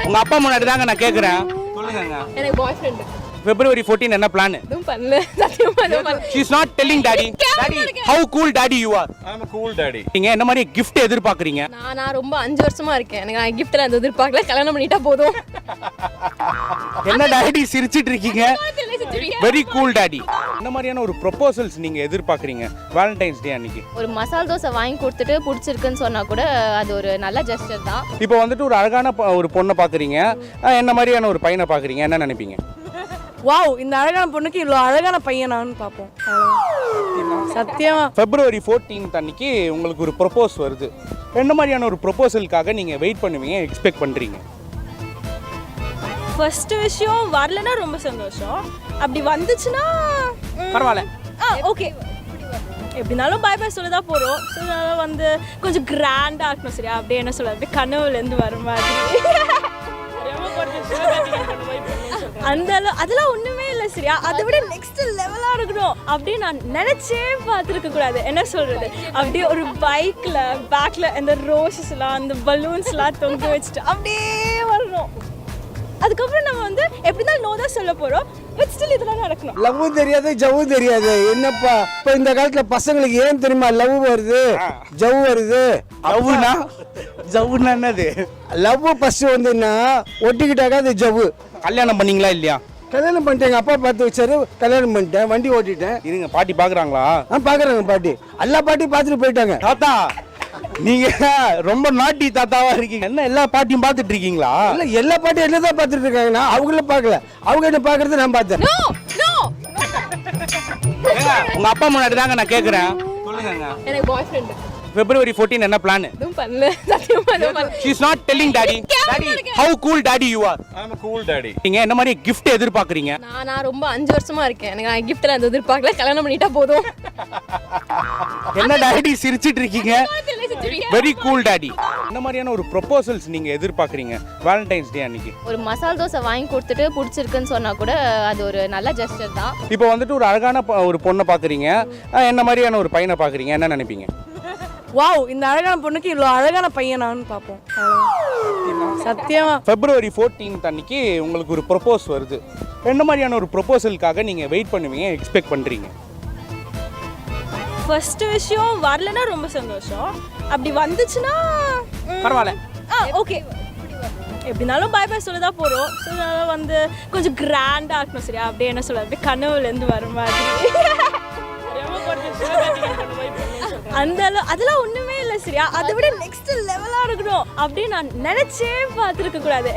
உங்க அப்பா முன்னாடி தாங்க நான் கேக்குறேன். சொல்லுங்க. எனக்கு பாய் ஃப்ரெண்ட். February 14 என்ன பிளான்? எதுவும் பண்ணல. சத்தியமா எதுவும் பண்ணல. She is not telling daddy. Daddy, how cool daddy you are? I am a cool daddy. நீங்க என்ன மாதிரி gift எதிர்பார்க்கறீங்க? நான் ரொம்ப 5 வருஷமா இருக்கேன். எனக்கு நான் gift எல்லாம் எதிர்பார்க்கல. கல்யாணம் பண்ணிட்டா போதும். என்ன டாடி சிரிச்சிட்டு இருக்கீங்க? Very cool daddy. என்ன மாதிரியான ஒரு ப்ரொபோசல்ஸ் நீங்க எதிர்பார்க்கறீங்க வேலண்டைன்ஸ் டே அன்னைக்கு? ஒரு மசால் தோசை வாங்கி கொடுத்துட்டு பிடிச்சிருக்குன்னு சொன்னா கூட அது ஒரு நல்ல ஜெஸ்டர் தான். இப்போ வந்துட்டு ஒரு அழகான ஒரு பொண்ணை பாக்குறீங்க, என்ன மாதிரியான ஒரு பையனை பாக்குறீங்க, என்ன நினைப்பீங்க? வாவ், இந்த அழகான பொண்ணுக்கு இவ்வளோ அழகான பையனான்னு பார்ப்போம். சத்தியமா February 14 அன்னைக்கு உங்களுக்கு ஒரு ப்ரொபோஸ் வருது. என்ன மாதிரியான ஒரு ப்ரொபோசலுக்காக நீங்க வெயிட் பண்ணுவீங்க, எக்ஸ்பெக்ட் பண்றீங்க? ஃபர்ஸ்ட் விஷயம் வரலன்னா ரொம்ப சந்தோஷம். அப்படி வந்துச்சுன்னா பரவாயில்ல. ஓகே, எப்படினாலும் பாய் பாய் சொல்ல தான் போகிறோம். ஸோ அதனால் வந்து கொஞ்சம் கிராண்டாக இருக்கணும். சரியா? அப்படியே என்ன சொல்ல, அப்படியே கனவுலேருந்து வர மாதிரி. அந்த அதெல்லாம் ஒன்றுமே இல்லை. சரியா? அதை விட நெக்ஸ்ட் லெவலாக இருக்கணும் அப்படின்னு நான் நினச்சே பார்த்துருக்க கூடாது. என்ன சொல்கிறது, அப்படியே ஒரு பைக்கில் பேக்கில் அந்த ரோஸஸ்லாம் அந்த பலூன்ஸ்லாம் தொங்க வச்சுட்டு அப்படியே வரணும். அதுக்கப்புறம் நம்ம வந்து எப்படி தான் நோ தான் சொல்ல போகிறோம். பட் ஸ்டில் இதெல்லாம் நடக்கணும். லவ்வும் தெரியாது, ஜவ்வும் தெரியாது. என்னப்பா இப்போ இந்த காலத்துல பசங்களுக்கு ஏன் தெரியுமா லவ் வருது, ஜவ் வருது? ஜவ்வுனா ஜவ்வுனா என்னது? லவ் ஃபர்ஸ்ட் வந்துன்னா ஒட்டிக்கிட்டாக்கா அது ஜவ்வு. கல்யாணம் பண்ணீங்களா இல்லையா? கல்யாணம் பண்ணிட்டேன், எங்கள் அப்பா பார்த்து வச்சாரு, கல்யாணம் பண்ணிட்டேன், வண்டி ஓட்டிட்டேன். இருங்க, பாட்டி பாக்குறாங்களா? பார்க்குறாங்க பாட்டி, எல்லா பாட்டியும் பார்த்துட்டு போயிட்டாங்க. தாத்தா, நீங்க ரொம்ப நாட்டி தாத்தாவா இருக்கீங்க. என்ன எல்லா பாட்டியும் பார்த்துட்டு இருக்கீங்களா? இல்லை, எல்லா பாட்டியும் என்ன தான் பார்த்துட்டு இருக்காங்க. நான் அவங்கள பார்க்கல, அவங்க என்ன பார்க்கறது நான் பார்த்தேன். உங்க அப்பா முன்னாடி தாங்க நான் கேக்குறேன். சொல்லுங்க. எனக்கு பாய் ஃப்ரெண்ட். February 14 என்ன பிளான்? எதுவும் பண்ணல. சத்தியமா எதுவும் பண்ணல. She is not telling daddy. Daddy, how cool daddy you are? I am a cool daddy. நீங்க என்ன மாதிரி gift எதிர்பார்க்கறீங்க? நான் ரொம்ப 5 வருஷமா இருக்கேன். எனக்கு நான் gift எல்லாம் எதிர்பார்க்கல. கல்யாணம் பண்ணிட்டா போதும். என்ன டாடி சிரிச்சிட்டு இருக்கீங்க? Very cool daddy. என்ன மாதிரியான ஒரு ப்ரொபோசல்ஸ் நீங்க எதிர்பார்க்கறீங்க வேலண்டைன்ஸ் டே அன்னைக்கு? ஒரு மசால் தோசை வாங்கி கொடுத்துட்டு பிடிச்சிருக்குன்னு சொன்னா கூட அது ஒரு நல்ல ஜெஸ்டர் தான். இப்போ வந்துட்டு ஒரு அழகான ஒரு பொண்ணை பாக்குறீங்க, என்ன மாதிரியான ஒரு பையனை பாக்குறீங்க, என்ன நினைப்பீங்க? வாவ், இந்த அழகான பொண்ணுக்கு இவ்வளோ அழகான பையனான்னு பார்ப்போம். சத்தியமா February 14 அன்னைக்கு உங்களுக்கு ஒரு ப்ரொபோஸ் வருது. என்ன மாதிரியான ஒரு ப்ரொபோசலுக்காக நீங்க வெயிட் பண்ணுவீங்க, எக்ஸ்பெக்ட் பண்றீங்க? ஃபர்ஸ்ட் விஷயம் வரலன்னா ரொம்ப சந்தோஷம். அப்படி வந்துச்சுன்னா பரவாயில்ல. ஓகே, எப்படினாலும் பாய் பாய் சொல்ல தான் போகிறோம். ஸோ அதனால் வந்து கொஞ்சம் கிராண்டாக இருக்கணும். சரியா? அப்படியே என்ன சொல்ல, அப்படியே கனவுலேருந்து வர மாதிரி. அந்த அதெல்லாம் ஒன்றுமே இல்லை. சரியா? அதை விட நெக்ஸ்ட் லெவலாக இருக்கணும் அப்படின்னு நான் நினச்சே பார்த்துருக்க கூடாது.